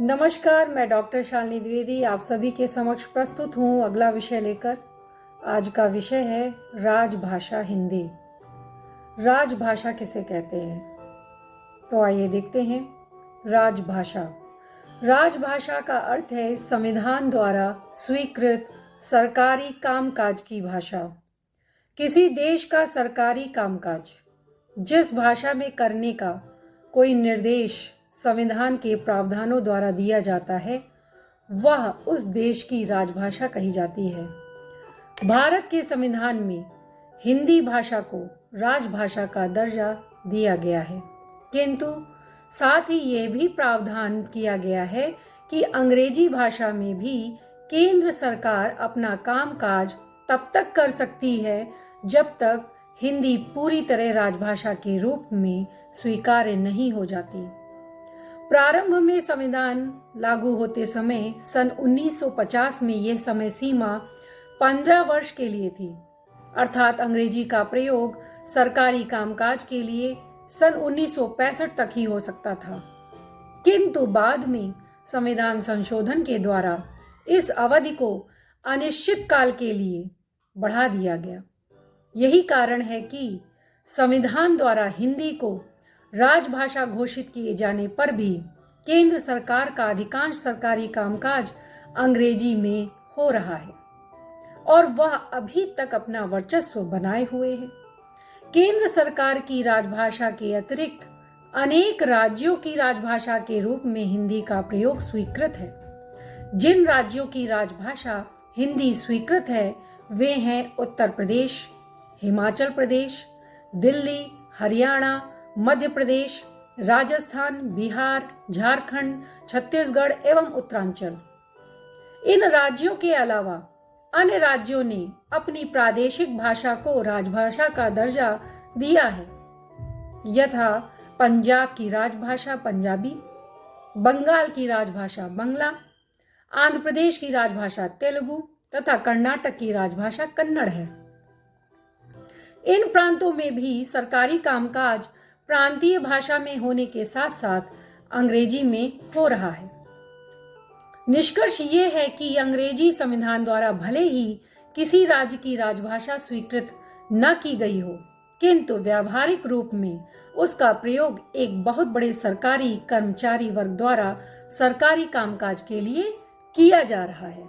नमस्कार, मैं डॉक्टर शालिनी द्विवेदी आप सभी के समक्ष प्रस्तुत हूँ अगला विषय लेकर। आज का विषय है राजभाषा हिंदी। राजभाषा किसे कहते हैं, तो आइए देखते हैं। राजभाषा राजभाषा का अर्थ है संविधान द्वारा स्वीकृत सरकारी कामकाज की भाषा। किसी देश का सरकारी कामकाज जिस भाषा में करने का कोई निर्देश संविधान के प्रावधानों द्वारा दिया जाता है, वह उस देश की राजभाषा कही जाती है। भारत के संविधान में हिंदी भाषा को राजभाषा का दर्जा दिया गया है, किंतु साथ ही यह भी प्रावधान किया गया है कि अंग्रेजी भाषा में भी केंद्र सरकार अपना कामकाज तब तक कर सकती है जब तक हिंदी पूरी तरह राजभाषा के रूप में स्वीकार्य नहीं हो जाती। प्रारंभ में संविधान लागू होते समय सन 1950 में यह समय सीमा 15 वर्ष के लिए थी, अर्थात अंग्रेजी का प्रयोग सरकारी कामकाज के लिए सन 1965 तक ही हो सकता था। किंतु बाद में संविधान संशोधन के द्वारा इस अवधि को अनिश्चित काल के लिए बढ़ा दिया गया। यही कारण है कि संविधान द्वारा हिंदी को राजभाषा घोषित किए जाने पर भी केंद्र सरकार का अधिकांश सरकारी कामकाज अंग्रेजी में हो रहा है और वह अभी तक अपना वर्चस्व बनाए हुए है। केंद्र सरकार की राजभाषा के अतिरिक्त अनेक राज्यों की राजभाषा के रूप में हिंदी का प्रयोग स्वीकृत है। जिन राज्यों की राजभाषा हिंदी स्वीकृत है वे हैं उत्तर प्रदेश, हिमाचल प्रदेश, दिल्ली, हरियाणा, मध्य प्रदेश, राजस्थान, बिहार, झारखंड, छत्तीसगढ़ एवं उत्तरांचल। इन राज्यों के अलावा अन्य राज्यों ने अपनी प्रादेशिक भाषा को राजभाषा का दर्जा दिया है, यथा पंजाब की राजभाषा पंजाबी, बंगाल की राजभाषा बंगला, आंध्र प्रदेश की राजभाषा तेलुगु तथा कर्नाटक की राजभाषा कन्नड़ है। इन प्रांतों में भी सरकारी कामकाज प्रांतीय भाषा में होने के साथ साथ अंग्रेजी में हो रहा है। निष्कर्ष ये है कि अंग्रेजी संविधान द्वारा भले ही किसी राज्य की राजभाषा स्वीकृत न की गई हो, किंतु व्यावहारिक रूप में उसका प्रयोग एक बहुत बड़े सरकारी कर्मचारी वर्ग द्वारा सरकारी कामकाज के लिए किया जा रहा है।